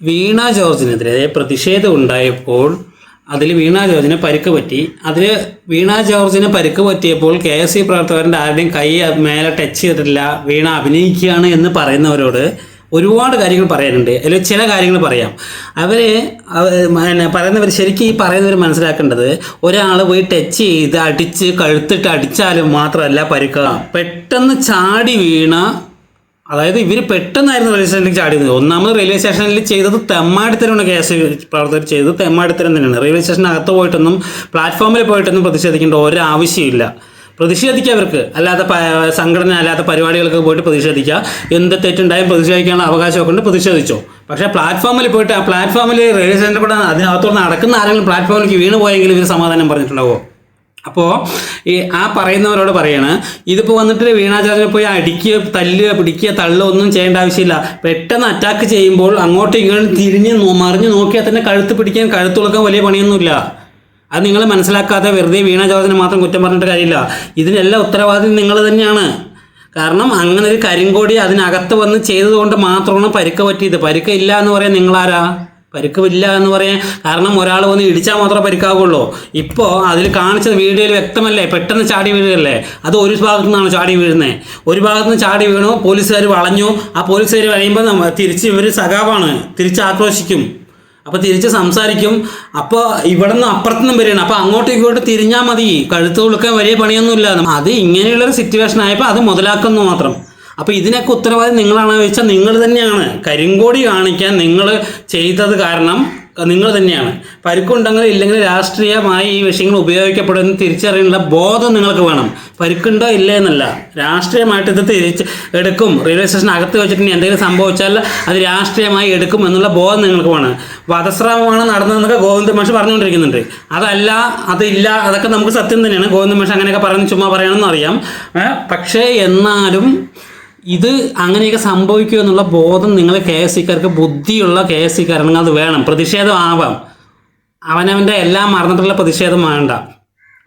വീണ ജോർജിനെതിരെ പ്രതിഷേധം ഉണ്ടായപ്പോൾ അതിൽ വീണ ജോർജിന് പരിക്ക് പറ്റി. വീണ ജോർജിന് പരിക്ക് പറ്റിയപ്പോൾ KSU പ്രവർത്തകരുടെ ആരുടെയും കൈ മേലെ ടച്ച് ചെയ്തിട്ടില്ല, വീണ അഭിനയിക്കുകയാണ് എന്ന് പറയുന്നവരോട് ഒരുപാട് കാര്യങ്ങൾ പറയാനുണ്ട്. അതിൽ ചില കാര്യങ്ങൾ പറയാം. പറയുന്നവർ ശരിക്കും ഈ പറയുന്നവർ മനസ്സിലാക്കേണ്ടത്, ഒരാൾ പോയി ടച്ച് ചെയ്ത് അടിച്ച് കഴുത്തിട്ട് അടിച്ചാലും മാത്രമല്ല പരിക്കുക, പെട്ടെന്ന് ചാടി വീണ, അതായത് ഇവർ പെട്ടെന്നായിരുന്നു റെയിൽവേ സ്റ്റേഷനിലേക്ക് ചാടിയത്. ഒന്നാമത് റെയിൽവേ സ്റ്റേഷനിൽ ചെയ്തത് തെമ്മാടിത്തരമാണ്. KSU പ്രവർത്തകർ ചെയ്തത് തെമ്മാടിത്തരം തന്നെയാണ്. റെയിൽവേ സ്റ്റേഷനകത്ത് പോയിട്ടൊന്നും പ്ലാറ്റ്ഫോമിൽ പോയിട്ടൊന്നും പ്രതിഷേധിക്കേണ്ട ഒരാവശ്യമില്ല. പ്രതിഷേധിക്കുക, അവർക്ക് അല്ലാത്ത സംഘടന അല്ലാത്ത പരിപാടികൾക്ക് പോയിട്ട് പ്രതിഷേധിക്കുക, എന്ത് തെറ്റുണ്ടായും പ്രതിഷേധിക്കാനുള്ള അവകാശമൊക്കെ ഉണ്ട്, പ്രതിഷേധിച്ചോ. പക്ഷേ പ്ലാറ്റ്ഫോമിൽ പോയിട്ട് ആ പ്ലാറ്റ്ഫോമിൽ റെയിൽവേ സ്റ്റേഷനിൽ കൂടെ അതിനകത്തോട് നടക്കുന്ന ആരെങ്കിലും പ്ലാറ്റ്ഫോമിലേക്ക് വീണ് പോയെങ്കിൽ ഇവർ സമാധാനം പറഞ്ഞിട്ടുണ്ടാവോ? അപ്പോൾ ആ പറയുന്നവരോട് പറയാണ്, ഇതിപ്പോൾ വന്നിട്ട് വീണ ജോർജിനെ പോയി അടിക്കുക, തല്ലുക, പിടിക്കുക, തള്ളുക ഒന്നും ചെയ്യേണ്ട ആവശ്യമില്ല. പെട്ടെന്ന് അറ്റാക്ക് ചെയ്യുമ്പോൾ അങ്ങോട്ടും ഇങ്ങോട്ടും തിരിഞ്ഞ് മറിഞ്ഞ് നോക്കിയാൽ തന്നെ കഴുത്ത് പിടിക്കാൻ, കഴുത്ത് കൊടുക്കാൻ വലിയ പണിയൊന്നുമില്ല. അത് നിങ്ങൾ മനസ്സിലാക്കാതെ വെറുതെ വീണ ജോർജിനെ മാത്രം കുറ്റം പറഞ്ഞിട്ട് കാര്യമില്ല. ഇതിനെല്ലാം ഉത്തരവാദി നിങ്ങൾ തന്നെയാണ്. കാരണം അങ്ങനെ ഒരു കരിങ്കോടി അതിനകത്ത് വന്ന് ചെയ്തതുകൊണ്ട് മാത്രമാണ് പരിക്ക് പറ്റിയത്. പരിക്ക് ഇല്ല എന്ന് പറയാൻ നിങ്ങളാരാ? പരിക്കില്ല എന്ന് പറയാൻ കാരണം ഒരാൾ വന്ന് ഇടിച്ചാൽ മാത്രമേ പരിക്കാവുള്ളൂ. ഇപ്പോൾ അതിൽ കാണിച്ചത് വീഡിയോയിൽ വ്യക്തമല്ലേ, പെട്ടെന്ന് ചാടി വീഴുകയല്ലേ. അത് ഒരു ഭാഗത്തു നിന്നാണ് ചാടി വീഴുന്നത്. ഒരു ഭാഗത്ത് നിന്ന് ചാടി വീണു, പോലീസുകാർ വളഞ്ഞു. ആ പോലീസുകാർ കഴിയുമ്പോൾ തിരിച്ച് ഇവർ സഖാവാണ്, തിരിച്ച് ആക്രോശിക്കും, അപ്പോൾ തിരിച്ച് സംസാരിക്കും. അപ്പോൾ ഇവിടെ നിന്ന് അപ്പുറത്തുനിന്നും വരികയാണ്. അപ്പോൾ അങ്ങോട്ടും ഇങ്ങോട്ടും തിരിഞ്ഞാൽ മതി, കഴുത്ത് കൊടുക്കാൻ വലിയ പണിയൊന്നുമില്ല. അത് ഇങ്ങനെയുള്ളൊരു സിറ്റുവേഷൻ ആയപ്പോൾ അത് മുതലാക്കുന്നു മാത്രം. അപ്പോൾ ഇതിനൊക്കെ ഉത്തരവാദി നിങ്ങളാണെന്ന് ചോദിച്ചാൽ നിങ്ങൾ തന്നെയാണ്. കരിങ്കോടി കാണിക്കാൻ നിങ്ങൾ ചെയ്തത് കാരണം നിങ്ങൾ തന്നെയാണ്. പരിക്കുണ്ടെങ്കിൽ ഇല്ലെങ്കിൽ രാഷ്ട്രീയമായി ഈ വിഷയങ്ങൾ ഉപയോഗിക്കപ്പെടുമെന്ന് തിരിച്ചറിയാനുള്ള ബോധം നിങ്ങൾക്ക് വേണം. പരിക്കുണ്ടോ ഇല്ലേ എന്നല്ല, രാഷ്ട്രീയമായിട്ട് ഇത് എടുക്കും. റെയിൽവേ സ്റ്റേഷൻ അകത്ത് വെച്ചിട്ട് എന്തെങ്കിലും സംഭവിച്ചാൽ അത് രാഷ്ട്രീയമായി എടുക്കും എന്നുള്ള ബോധം നിങ്ങൾക്ക് വേണം. വധശ്രമമാണ് നടന്നതെന്നൊക്കെ ഗോവിന്ദ മാഷ് പറഞ്ഞുകൊണ്ടിരിക്കുന്നുണ്ട്. അതല്ല, അതില്ല, അതൊക്കെ നമുക്ക് സത്യം തന്നെയാണ്. ഗോവിന്ദ മാഷ് അങ്ങനെയൊക്കെ പറയുന്നത് ചുമ്മാ പറയണമെന്ന് അറിയാം. പക്ഷേ എന്നാലും ഇത് അങ്ങനെയൊക്കെ സംഭവിക്കുക എന്നുള്ള ബോധം നിങ്ങൾ KSUക്കാർക്ക്, ബുദ്ധിയുള്ള KSUക്കാരാണെങ്കിൽ അത് വേണം. പ്രതിഷേധം ആവാം, അവനവൻ്റെ എല്ലാം മറന്നിട്ടുള്ള പ്രതിഷേധം വേണ്ട.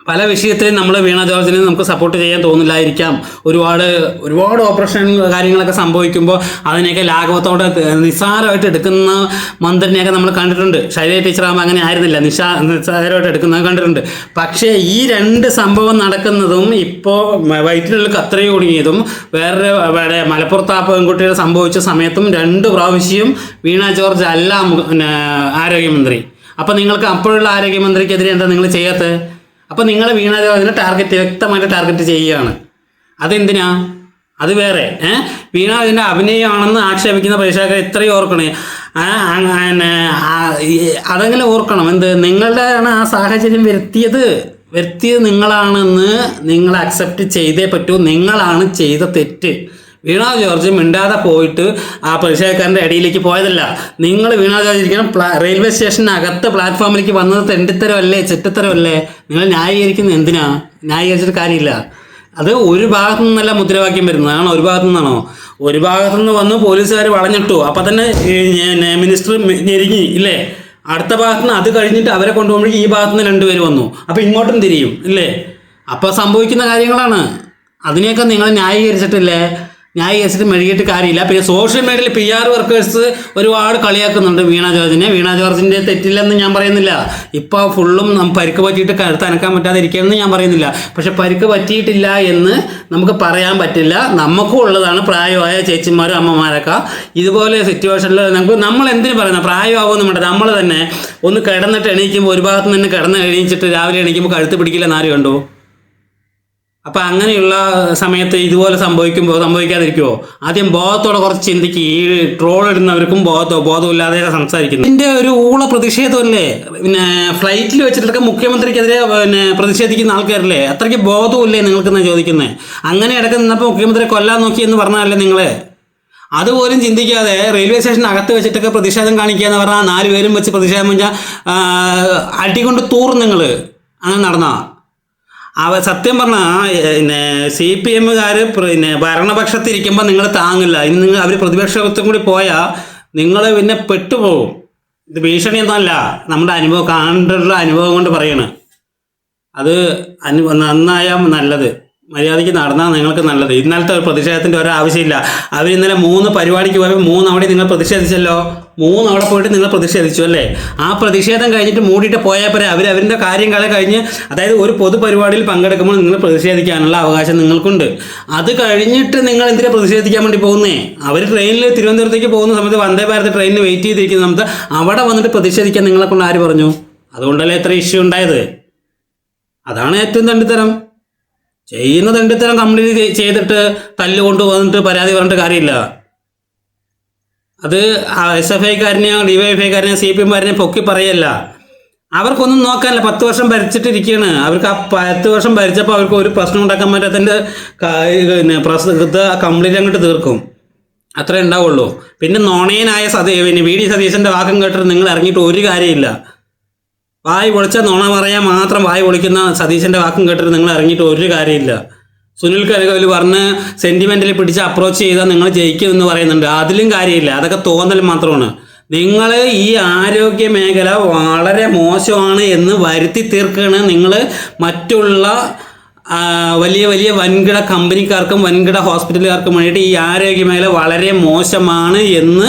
പല വിഷയത്തിലും നമ്മൾ വീണ ജോർജിനെ നമുക്ക് സപ്പോർട്ട് ചെയ്യാൻ തോന്നില്ലായിരിക്കാം. ഒരുപാട് ഓപ്പറേഷൻ കാര്യങ്ങളൊക്കെ സംഭവിക്കുമ്പോൾ അതിനെയൊക്കെ ലാഘവത്തോടെ നിസ്സാരമായിട്ട് എടുക്കുന്ന മന്ത്രിനെയൊക്കെ നമ്മൾ കണ്ടിട്ടുണ്ട്. ശൈലജ ടീച്ചറാകുമ്പോൾ അങ്ങനെ ആയിരുന്നില്ല, നിസ്സാരമായിട്ട് എടുക്കുന്നത് കണ്ടിട്ടുണ്ട്. പക്ഷേ ഈ രണ്ട് സംഭവം നടക്കുന്നതും ഇപ്പോൾ വയറ്റിലുള്ള കത്രി കുടുങ്ങിയതും വേറെ മലപ്പുറത്ത് ആ പെൺകുട്ടികൾ സംഭവിച്ച സമയത്തും 2 പ്രാവശ്യം വീണ ജോർജ് അല്ല ആരോഗ്യമന്ത്രി. അപ്പോൾ നിങ്ങൾക്ക് അപ്പോഴുള്ള ആരോഗ്യമന്ത്രിക്കെതിരെ എന്താ നിങ്ങൾ ചെയ്യാത്തത്? അപ്പോൾ നിങ്ങൾ വീണ ജോർജിനെ വ്യക്തമായിട്ട് ടാർഗറ്റ് ചെയ്യുകയാണ്. അതെന്തിനാ? അത് വേറെ. വീണ ഇതിൻ്റെ അഭിനയമാണെന്ന് ആക്ഷേപിക്കുന്ന പ്രേക്ഷകർ ഇത്രയും ഓർക്കണേ. അതെങ്ങനെ ഓർക്കണം? നിങ്ങളുടെ ആണ് ആ സാഹചര്യം വരുത്തിയത് നിങ്ങളാണെന്ന് നിങ്ങൾ അക്സെപ്റ്റ് ചെയ്തേ പറ്റൂ. നിങ്ങളാണ് ചെയ്ത തെറ്റ്. വീണ ജോർജ് മിണ്ടാതെ പോയിട്ട് ആ പ്രതിഷേധക്കാരൻ്റെ ഇടയിലേക്ക് പോയതല്ല. നിങ്ങൾ വീണ ജോർജ് ഇരിക്കണം റെയിൽവേ സ്റ്റേഷനകത്ത് പ്ലാറ്റ്ഫോമിലേക്ക് വന്നത് തെണ്ടിത്തരമല്ലേ, ചെറ്റത്തരമല്ലേ? നിങ്ങൾ ന്യായീകരിക്കുന്നത് എന്തിനാ? ന്യായീകരിച്ചിട്ട് കാര്യമില്ല. അത് ഒരു ഭാഗത്തു നിന്നല്ല മുദ്രാവാക്യം വരുന്നതാണ്. ഒരു ഭാഗത്തു നിന്നാണോ? ഒരു ഭാഗത്തു നിന്ന് വന്ന് പോലീസുകാർ വളഞ്ഞിട്ടു, അപ്പം തന്നെ മിനിസ്റ്റർ ഞെരുങ്ങി ഇല്ലേ? അടുത്ത ഭാഗത്തു നിന്ന് അത് കഴിഞ്ഞിട്ട് അവരെ കൊണ്ടുപോകുമ്പോഴേക്കും ഈ ഭാഗത്തു നിന്ന് 2 പേര് വന്നു. അപ്പം ഇങ്ങോട്ടും തിരിയും ഇല്ലേ? അപ്പോൾ സംഭവിക്കുന്ന കാര്യങ്ങളാണ്. അതിനെയൊക്കെ നിങ്ങൾ ന്യായീകരിച്ചിട്ടില്ലേ? ന്യായീകരിച്ചിട്ട് മെഴുകിയിട്ട് കാര്യമില്ല. പിന്നെ സോഷ്യൽ മീഡിയയിൽ PR വർക്കേഴ്സ് ഒരുപാട് കളിയാക്കുന്നുണ്ട് വീണ ജോർജിനെ. വീണ ജോർജിൻ്റെ തെറ്റില്ലെന്ന് ഞാൻ പറയുന്നില്ല. ഇപ്പോൾ ഫുള്ളും പരിക്ക് പറ്റിയിട്ട് കഴുത്ത് അനക്കാൻ പറ്റാതെ ഇരിക്കുകയെന്ന് ഞാൻ പറയുന്നില്ല. പക്ഷെ പരിക്ക് പറ്റിയിട്ടില്ല എന്ന് നമുക്ക് പറയാൻ പറ്റില്ല. നമുക്കും ഉള്ളതാണ് പ്രായമായ ചേച്ചിമാരും അമ്മമാരൊക്കെ. ഇതുപോലെ സിറ്റുവേഷനിൽ നമ്മൾ എന്തിനു പറയുന്നത്? പ്രായമാകുമെന്ന് വേണ്ട, നമ്മൾ തന്നെ ഒന്ന് കിടന്നിട്ട് എണീക്കുമ്പോൾ ഒരു ഭാഗത്ത് നിന്ന് കിടന്ന് എണീച്ചിട്ട് രാവിലെ എണീക്കുമ്പോൾ കഴുത്ത് പിടിക്കില്ലെന്ന് ആരും കണ്ടു? അപ്പം അങ്ങനെയുള്ള സമയത്ത് ഇതുപോലെ സംഭവിക്കാതിരിക്കുമോ? ആദ്യം ബോധത്തോടെ കുറച്ച് ചിന്തിക്കുക. ഈ ട്രോൾ ഇടുന്നവർക്കും ബോധമില്ലാതെ സംസാരിക്കുന്നു. ഇതിൻ്റെ ഒരു ഊള പ്രതിഷേധമല്ലേ? പിന്നെ ഫ്ലൈറ്റിൽ വെച്ചിട്ടൊക്കെ മുഖ്യമന്ത്രിക്കെതിരെ പ്രതിഷേധിക്കുന്ന ആൾക്കാരല്ലേ? അത്രയ്ക്ക് ബോധമില്ലേ നിങ്ങൾക്കെന്നാണ് ചോദിക്കുന്നത്. അങ്ങനെ ഇടയ്ക്ക് നിന്നപ്പോൾ മുഖ്യമന്ത്രിയെ കൊല്ലാൻ നോക്കി എന്ന് പറഞ്ഞാലല്ലേ നിങ്ങൾ? അതുപോലും ചിന്തിക്കാതെ റെയിൽവേ സ്റ്റേഷനകത്ത് വെച്ചിട്ടൊക്കെ പ്രതിഷേധം കാണിക്കുക എന്ന് പറഞ്ഞാൽ 4 പേരും വെച്ച് പ്രതിഷേധം വെച്ചാൽ അടികൊണ്ട് തൂറും നിങ്ങൾ. അങ്ങനെ നടന്നാ സത്യം പറഞ്ഞാൽ CPMകാർ ഭരണപക്ഷത്തിരിക്കുമ്പോൾ നിങ്ങൾ താങ്ങില്ല. ഇനി അവർ പ്രതിപക്ഷത്തും കൂടി പോയാൽ നിങ്ങൾ പിന്നെ പെട്ടുപോകും. ഇത് ഭീഷണിയൊന്നുമല്ല, നമ്മുടെ അനുഭവം കണ്ടിട്ടുള്ള അനുഭവം കൊണ്ട് പറയണ്. അത് നന്നായാൽ നല്ലത്. മര്യാദയ്ക്ക് നടന്നാൽ നിങ്ങൾക്ക് നല്ലത്. ഇന്നലത്തെ ഒരു പ്രതിഷേധത്തിൻ്റെ ഒരാവശ്യമില്ല. അവർ ഇന്നലെ 3 പരിപാടിക്ക് പോയപ്പോൾ 3 അവിടെ നിങ്ങൾ പ്രതിഷേധിച്ചല്ലോ. 3 അവിടെ പോയിട്ട് നിങ്ങൾ പ്രതിഷേധിച്ചു അല്ലേ? ആ പ്രതിഷേധം കഴിഞ്ഞിട്ട് മൂടിയിട്ട് പോയാൽ പോരെ. അവരവരുടെ കാര്യങ്ങളെ കഴിഞ്ഞ്, അതായത് ഒരു പൊതുപരിപാടിയിൽ പങ്കെടുക്കുമ്പോൾ നിങ്ങൾ പ്രതിഷേധിക്കാനുള്ള അവകാശം നിങ്ങൾക്കുണ്ട്. അത് കഴിഞ്ഞിട്ട് നിങ്ങൾ എന്തിനാ പ്രതിഷേധിക്കാൻ വേണ്ടി പോകുന്നേ? അവർ ട്രെയിനിൽ തിരുവനന്തപുരത്തേക്ക് പോകുന്ന സമയത്ത് വന്ദേ ഭാരത് ട്രെയിനിന് വെയിറ്റ് ചെയ്തിരിക്കുന്ന സമയത്ത് അവിടെ വന്നിട്ട് പ്രതിഷേധിക്കാൻ നിങ്ങളെ കൊണ്ട് ആര് പറഞ്ഞു? അതുകൊണ്ടല്ലേ എത്ര ഇഷ്യൂ ഉണ്ടായത്. അതാണ് ഏറ്റവും തണ്ടിത്തരം. ചെയ്യുന്ന തണ്ടിത്തരം കംപ്ലീറ്റ് ചെയ്തിട്ട് തല്ലുകൊണ്ട് വന്നിട്ട് പരാതി പറഞ്ഞിട്ട് കാര്യമില്ല. അത് SFIക്കാരനെയോ DYFIക്കാരനെയോ CPM-കാരനെയോ പൊക്കി പറയല്ല. അവർക്കൊന്നും നോക്കാനില്ല. 10 വർഷം ഭരിച്ചിട്ടിരിക്കുകയാണ്. അവർക്ക് ആ 10 വർഷം ഭരിച്ചപ്പോൾ അവർക്ക് ഒരു പ്രശ്നം ഉണ്ടാക്കാൻ പറ്റാത്തതിൻ്റെ കംപ്ലീറ്റ് അങ്ങോട്ട് തീർക്കും. അത്രേ ഉണ്ടാവുള്ളൂ. പിന്നെ നോണയനായ VD സതീശൻ്റെ വാക്കും കേട്ടിട്ട് നിങ്ങൾ ഇറങ്ങിയിട്ട് ഒരു കാര്യമില്ല. വായി പൊളിച്ച നുണ പറയാൻ മാത്രം വായി പൊളിക്കുന്ന സതീശൻ്റെ വാക്കും കേട്ടിട്ട് നിങ്ങൾ ഇറങ്ങിയിട്ട് ഒരു കാര്യമില്ല. സുനിൽ കരകോല് പറഞ്ഞ് സെൻറ്റിമെൻ്റലി പിടിച്ച് അപ്രോച്ച് ചെയ്താൽ നിങ്ങൾ ജയിക്കുമെന്ന് പറയുന്നുണ്ട്. അതിലും കാര്യമില്ല. അതൊക്കെ തോന്നൽ മാത്രമാണ്. നിങ്ങൾ ഈ ആരോഗ്യ മേഖല വളരെ മോശമാണ് എന്ന് വരുത്തി തീർക്കുകയാണ് നിങ്ങൾ മറ്റുള്ള വലിയ വലിയ വൻകിട കമ്പനിക്കാർക്കും വൻകിട ഹോസ്പിറ്റലുകാർക്കും വേണ്ടിയിട്ട്. ഈ ആരോഗ്യ മേഖല വളരെ മോശമാണ് എന്ന്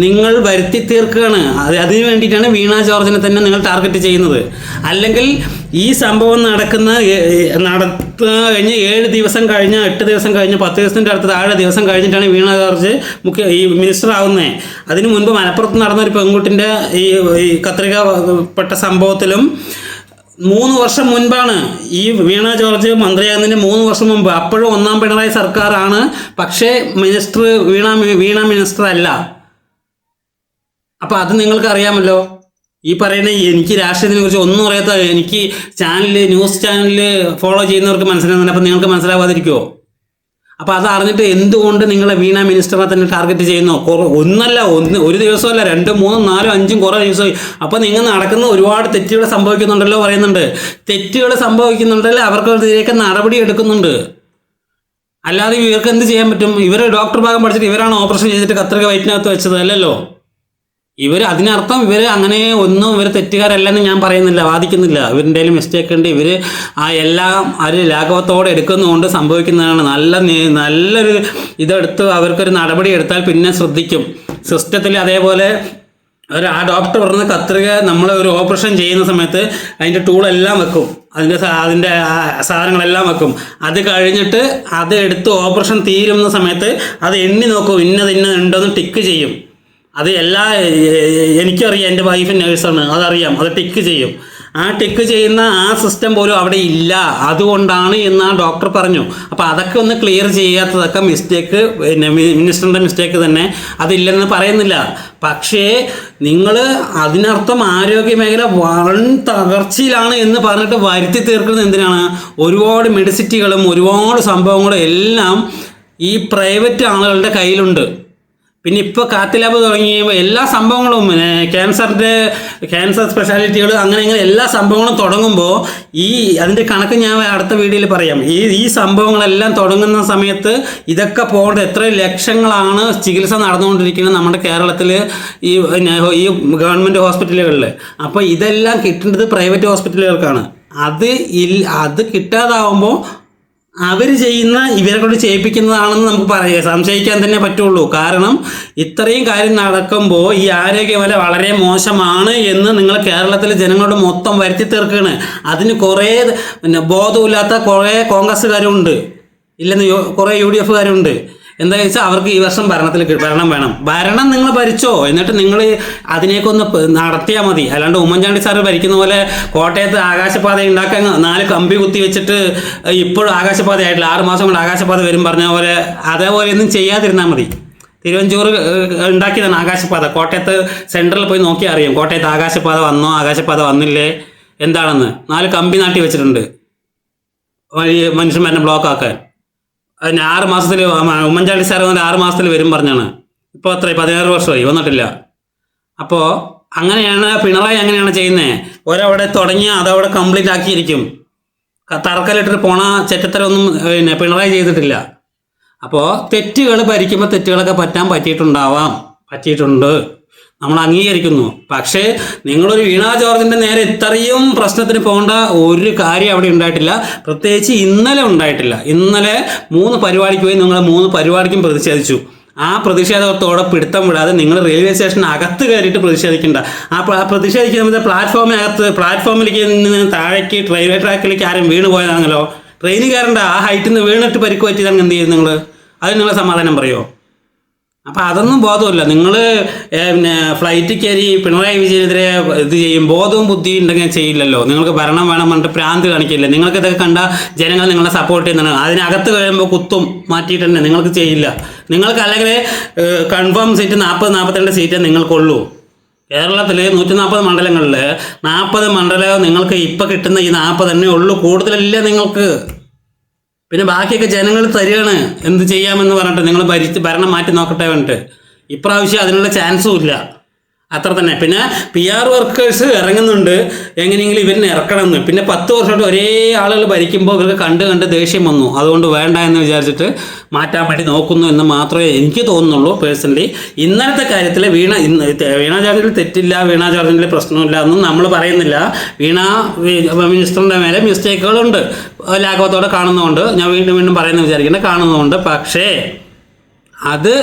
നിങ്ങൾ വരുത്തി തീർക്കുകയാണ്. അതിന് വേണ്ടിയിട്ടാണ് വീണ ജോർജിനെ തന്നെ നിങ്ങൾ ടാർഗറ്റ് ചെയ്യുന്നത്. അല്ലെങ്കിൽ ഈ സംഭവം കഴിഞ്ഞ് 7 ദിവസം കഴിഞ്ഞ് 8 ദിവസം കഴിഞ്ഞ് 10 ദിവസത്തിൻ്റെ അടുത്ത് താഴെ ദിവസം കഴിഞ്ഞിട്ടാണ് വീണ ജോർജ് മിനിസ്റ്റർ ആവുന്നത്. അതിനു മുൻപ് മലപ്പുറത്ത് നടന്ന ഒരു പെൺകുട്ടിൻ്റെ ഈ കത്രിക പെട്ട സംഭവത്തിലും 3 വർഷം മുൻപാണ് ഈ വീണ ജോർജ് മന്ത്രിയാകുന്നതിന് 3 വർഷം മുമ്പ്. അപ്പോഴും 1ാം പിണറായി സർക്കാരാണ്. പക്ഷേ മിനിസ്റ്റർ വീണ മിനിസ്റ്റർ അല്ല. അപ്പോൾ അത് നിങ്ങൾക്ക് അറിയാമല്ലോ. ഈ പറയുന്ന എനിക്ക് രാഷ്ട്രീയത്തിനെ കുറിച്ച് ഒന്നും അറിയാത്ത എനിക്ക് ന്യൂസ് ചാനലിൽ ഫോളോ ചെയ്യുന്നവർക്ക് മനസ്സിലാകുന്നില്ല. അപ്പോൾ നിങ്ങൾക്ക് മനസ്സിലാവാതിരിക്കുമോ? അപ്പോൾ അത് അറിഞ്ഞിട്ട് എന്തുകൊണ്ട് നിങ്ങളെ വീണ മിനിസ്റ്ററെ തന്നെ ടാർഗറ്റ് ചെയ്യുന്നു? ഒരു ദിവസമല്ല, 2, 3, 4, 5 കുറേ ദിവസമായി. അപ്പോൾ നിങ്ങൾ നടക്കുന്ന ഒരുപാട് തെറ്റുകൾ സംഭവിക്കുന്നുണ്ടല്ലോ പറയുന്നുണ്ട്. തെറ്റുകൾ സംഭവിക്കുന്നുണ്ടല്ലോ, അവർക്കെതിരെയൊക്കെ നടപടി എടുക്കുന്നുണ്ട്. അല്ലാതെ ഇവർക്ക് എന്ത് ചെയ്യാൻ പറ്റും? ഇവർ ഡോക്ടർ ഭാഗം പഠിച്ചിട്ട് ഇവരാണ് ഓപ്പറേഷൻ ചെയ്തിട്ട് കത്രിക വയറ്റിനകത്ത് വെച്ചത് അല്ലല്ലോ. അതിനർത്ഥം ഇവർ തെറ്റുകാരല്ലെന്ന് ഞാൻ പറയുന്നില്ല, വാദിക്കുന്നില്ല. ഇവരുടെ മിസ്റ്റേക്ക് ഉണ്ട്. എല്ലാം ലാഘവത്തോടെ എടുക്കുന്നതുകൊണ്ട് സംഭവിക്കുന്നതാണ്. നല്ലൊരു ഇതെടുത്ത് അവർക്കൊരു നടപടി എടുത്താൽ പിന്നെ ശ്രദ്ധിക്കും സിസ്റ്റത്തിൽ. അതേപോലെ ആ ഡോക്ടർ പറഞ്ഞ കത്രിക നമ്മൾ ഒരു ഓപ്പറേഷൻ ചെയ്യുന്ന സമയത്ത് അതിൻ്റെ ടൂളെല്ലാം വെക്കും, അതിൻ്റെ സാധനങ്ങളെല്ലാം വെക്കും. അത് കഴിഞ്ഞിട്ട് അത് എടുത്ത് ഓപ്പറേഷൻ തീരുന്ന സമയത്ത് അത് എണ്ണി നോക്കും, ഇന്നതുണ്ടോയെന്ന് ടിക്ക് ചെയ്യും. അത് എനിക്കറിയാം, എൻ്റെ വൈഫ് നേഴ്സാണ്, അതറിയാം. അത് ടിക്ക് ചെയ്യും. ആ ടിക്ക് ചെയ്യുന്ന ആ സിസ്റ്റം പോലും അവിടെ ഇല്ല. അതുകൊണ്ടാണ് എന്ന് ആ ഡോക്ടർ പറഞ്ഞു. അപ്പോൾ അതൊക്കെ ഒന്ന് ക്ലിയർ ചെയ്യാത്തതൊക്കെ മിസ്റ്റേക്ക്, മിനിസ്റ്ററിൻ്റെ മിസ്റ്റേക്ക് തന്നെ. അതില്ലെന്ന് പറയുന്നില്ല. പക്ഷേ നിങ്ങൾ അതിനർത്ഥം ആരോഗ്യ മേഖല വൻ തകർച്ചയിലാണ് എന്ന് പറഞ്ഞിട്ട് വരുത്തി തീർക്കുന്നത് എന്തിനാണ്? ഒരുപാട് മെഡിസിറ്റികളും ഒരുപാട് സംഭവങ്ങളും എല്ലാം ഈ പ്രൈവറ്റ് ആളുകളുടെ കയ്യിലുണ്ട്. പിന്നെ ഇപ്പോൾ കാത്ത് ലാബ് തുടങ്ങിയപ്പോൾ എല്ലാ സംഭവങ്ങളും ക്യാൻസർ സ്പെഷ്യാലിറ്റികൾ അങ്ങനെ എല്ലാ സംഭവങ്ങളും തുടങ്ങുമ്പോൾ അതിൻ്റെ കണക്ക് ഞാൻ അടുത്ത വീഡിയോയിൽ പറയാം. ഈ സംഭവങ്ങളെല്ലാം തുടങ്ങുന്ന സമയത്ത് ഇതൊക്കെ പോകേണ്ട എത്ര ലക്ഷങ്ങളാണ് ചികിത്സ നടന്നുകൊണ്ടിരിക്കുന്നത് നമ്മുടെ കേരളത്തിൽ ഈ ഗവൺമെൻറ് ഹോസ്പിറ്റലുകളിൽ. അപ്പോൾ ഇതെല്ലാം കിട്ടേണ്ടത് പ്രൈവറ്റ് ഹോസ്പിറ്റലുകൾക്കാണ്. അത് കിട്ടാതാവുമ്പോൾ അവർ ഇവരെ കൊണ്ട് ചെയ്യിപ്പിക്കുന്നതാണെന്ന് നമുക്ക് സംശയിക്കാൻ തന്നെ പറ്റുള്ളൂ. കാരണം ഇത്രയും കാര്യം നടക്കുമ്പോൾ ഈ ആരോഗ്യമേഖല വളരെ മോശമാണ് എന്ന് നിങ്ങൾ കേരളത്തിലെ ജനങ്ങളോട് മൊത്തം വരുത്തി തീർക്കുകയാണ്. അതിന് കുറേ ബോധമില്ലാത്ത കുറേ കോൺഗ്രസ്സുകാരുണ്ട്, ഇല്ലെന്ന് കുറേ UDFകാരുണ്ട്. എന്താ വെച്ചാൽ അവർക്ക് ഈ വർഷം ഭരണം വേണം. ഭരണം നിങ്ങൾ ഭരിച്ചോ, എന്നിട്ട് നിങ്ങൾ അതിനേക്കൊന്ന് നടത്തിയാൽ മതി. അല്ലാണ്ട് ഉമ്മൻചാണ്ടി സാറ് ഭരിക്കുന്ന പോലെ കോട്ടയത്ത് ആകാശപാത ഉണ്ടാക്കാൻ 4 കമ്പി കുത്തി വെച്ചിട്ട് ഇപ്പോഴും ആകാശപാത ആയിട്ടില്ല, 6 മാസം കൊണ്ട് ആകാശപാത വരും പറഞ്ഞ പോലെ അതേപോലെ ഒന്നും ചെയ്യാതിരുന്നാൽ മതി. തിരുവഞ്ചൂർ ഉണ്ടാക്കിയതാണ് ആകാശപാത. കോട്ടയത്ത് സെൻട്രലിൽ പോയി നോക്കിയാൽ അറിയാം കോട്ടയത്ത് ആകാശപാത വന്നോ ആകാശപാത വന്നില്ലേ എന്താണെന്ന്. 4 കമ്പി നാട്ടി വെച്ചിട്ടുണ്ട് മനുഷ്യന്മാരെ ബ്ലോക്ക് ആക്കാൻ. 6 മാസത്തിൽ ഉമ്മൻചാണ്ടി സാർ 6 മാസത്തിൽ വരും പറഞ്ഞാണ്. ഇപ്പോൾ അത്ര 16 വർഷമായി വന്നിട്ടില്ല. അപ്പോൾ അങ്ങനെയാണ് പിണറായി അങ്ങനെയാണ് ചെയ്യുന്നത്. ഒരവിടെ തുടങ്ങിയാൽ അതവിടെ കംപ്ലീറ്റ് ആക്കിയിരിക്കും. തറക്കല്ലിട്ടിട്ട് പോണ ചെറ്റത്തരൊന്നും പിണറായി ചെയ്തിട്ടില്ല. അപ്പോൾ തെറ്റുകൾ ഭരിക്കുമ്പോൾ തെറ്റുകളൊക്കെ പറ്റിയിട്ടുണ്ട്. നമ്മൾ അംഗീകരിക്കുന്നു. പക്ഷേ നിങ്ങളൊരു വീണ ജോർജിൻ്റെ നേരെ ഇത്രയും പ്രശ്നത്തിന് പോകേണ്ട ഒരു കാര്യം അവിടെ ഉണ്ടായിട്ടില്ല. പ്രത്യേകിച്ച് ഇന്നലെ ഉണ്ടായിട്ടില്ല. ഇന്നലെ 3 പരിപാടിക്ക് പോയി നിങ്ങൾ 3 പരിപാടിക്കും പ്രതിഷേധിച്ചു. ആ പ്രതിഷേധത്തോടെ പിടുത്തം വിടാതെ നിങ്ങൾ റെയിൽവേ സ്റ്റേഷന് അകത്ത് കയറിയിട്ട് പ്രതിഷേധിക്കേണ്ട. പ്രതിഷേധിക്കുന്ന പ്ലാറ്റ്ഫോമിലേക്ക് നിന്ന് താഴേക്ക് റെയിൽവേ ട്രാക്കിലേക്ക് ആരും വീണ് പോയതാണല്ലോ. ട്രെയിൻ കയറേണ്ട, ആ ഹൈറ്റിൽ നിന്ന് വീണിട്ട് പരിക്ക് പറ്റിയതാണ് എന്ത് ചെയ്യും നിങ്ങൾ? അത് നിങ്ങൾ സമാധാനം പറയുമോ? അപ്പം അതൊന്നും ബോധമില്ല. നിങ്ങൾ പിന്നെ ഫ്ലൈറ്റ് കയറി പിണറായി വിജയനെതിരെ ഇത് ചെയ്യും. ബോധവും ബുദ്ധിയും ഉണ്ടെങ്കിൽ ചെയ്യില്ലല്ലോ. നിങ്ങൾക്ക് ഭരണം വേണം പറഞ്ഞിട്ട് പ്രാന്ത് കാണിക്കില്ല. നിങ്ങൾക്ക് ഇതൊക്കെ കണ്ട ജനങ്ങൾ നിങ്ങളെ സപ്പോർട്ട് ചെയ്യുന്നതാണ്. അതിനകത്ത് കഴിയുമ്പോൾ കുത്തും മാറ്റിയിട്ട് തന്നെ നിങ്ങൾക്ക് ചെയ്യില്ല. നിങ്ങൾക്ക് അല്ലെങ്കിൽ കൺഫേം സീറ്റ് 40-42 സീറ്റേ നിങ്ങൾക്കുള്ളൂ. കേരളത്തിൽ 140 മണ്ഡലങ്ങളിൽ 40 മണ്ഡലം നിങ്ങൾക്ക് ഇപ്പം കിട്ടുന്ന ഈ 40 തന്നെ ഉള്ളൂ. കൂടുതലില്ല നിങ്ങൾക്ക്. പിന്നെ ബാക്കിയൊക്കെ ജനങ്ങൾ തരികയാണ് എന്ത് ചെയ്യാമെന്ന് പറഞ്ഞിട്ട് നിങ്ങൾ ഭരണം മാറ്റി നോക്കട്ടെ പറഞ്ഞിട്ട്. ഇപ്രാവശ്യം അതിനുള്ള ചാൻസും ഇല്ല. അത്ര തന്നെ. പിന്നെ PR വർക്കേഴ്സ് ഇറങ്ങുന്നുണ്ട് എങ്ങനെയെങ്കിലും ഇവരിനെ ഇറക്കണമെന്ന്. പിന്നെ 10 വർഷമായിട്ട് ഒരേ ആളുകൾ ഭരിക്കുമ്പോൾ ഇവർക്ക് കണ്ട് ദേഷ്യം വന്നു. അതുകൊണ്ട് വേണ്ട എന്ന് വിചാരിച്ചിട്ട് മാറ്റാൻ വേണ്ടി നോക്കുന്നു എന്ന് മാത്രമേ എനിക്ക് തോന്നുന്നുള്ളൂ പേഴ്സണലി. ഇന്നലത്തെ കാര്യത്തിൽ വീണ ജോർജിൽ തെറ്റില്ല, വീണ ജോർജിൻ്റെ പ്രശ്നമില്ല എന്നും നമ്മൾ പറയുന്നില്ല. വീണ മിനിസ്റ്ററിൻ്റെ മേലെ മിസ്റ്റേക്കുകളുണ്ട്, ലാഘവത്തോടെ കാണുന്നതുകൊണ്ട് ഞാൻ വീണ്ടും പറയുന്നത് വിചാരിക്കേണ്ട കാണുന്നതുകൊണ്ട്. പക്ഷേ അത്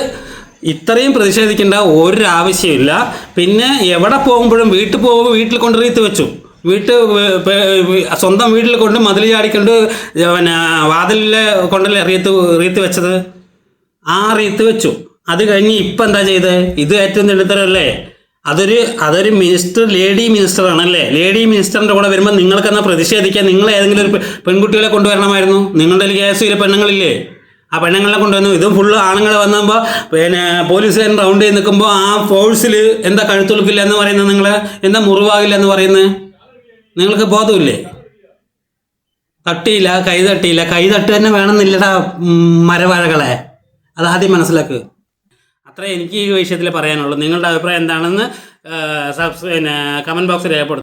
ഇത്രയും പ്രതിഷേധിക്കേണ്ട ഒരു ആവശ്യമില്ല. പിന്നെ എവിടെ പോകുമ്പോഴും വീട്ടിൽ കൊണ്ട് റീത്ത് വെച്ചു. സ്വന്തം വീട്ടിൽ കൊണ്ട് മതിൽ ചാടിക്കൊണ്ട് പിന്നെ വാതിലിൽ കൊണ്ടല്ലേ റീത്ത് വെച്ചത്. ആ റീത്ത് വെച്ചു. അത് കഴിഞ്ഞ് ഇപ്പം എന്താ ചെയ്ത്? ഇത് ഏറ്റവും തെളിത്തരല്ലേ? അതൊരു മിനിസ്റ്റർ, ലേഡി മിനിസ്റ്റർ ആണല്ലേ. ലേഡി മിനിസ്റ്ററിൻ്റെ കൂടെ വരുമ്പോൾ നിങ്ങൾക്കെന്നാൽ പ്രതിഷേധിക്കാൻ നിങ്ങൾ ഏതെങ്കിലും ഒരു പെൺകുട്ടികളെ കൊണ്ടുവരണമായിരുന്നു. നിങ്ങളുടെ കേസിലെ പെണ്ണുങ്ങളില്ലേ? ആ പെണ്ണുങ്ങളെ കൊണ്ടുവന്നു. ഇതും ഫുള്ള് ആണുങ്ങൾ വന്നപ്പോൾ പിന്നെ പോലീസുകാരൻ റൗണ്ട് ചെയ്ത് നിൽക്കുമ്പോൾ ആ ഫോഴ്സിൽ എന്താ കഴുത്തൊളുക്കില്ല എന്ന് പറയുന്നത്? നിങ്ങൾ എന്താ മുറിവാകില്ല എന്ന് പറയുന്നത്? നിങ്ങൾക്ക് ബോധമില്ലേ? തട്ടിയില്ല, കൈ തട്ട് തന്നെ വേണമെന്നില്ലടാ മരവാഴകളെ. അതാദ്യം മനസ്സിലാക്കുക. അത്രേ എനിക്ക് ഈ വിഷയത്തിൽ പറയാനുള്ളൂ. നിങ്ങളുടെ അഭിപ്രായം എന്താണെന്ന് കമൻറ്റ് ബോക്സിൽ രേഖപ്പെടുത്തും.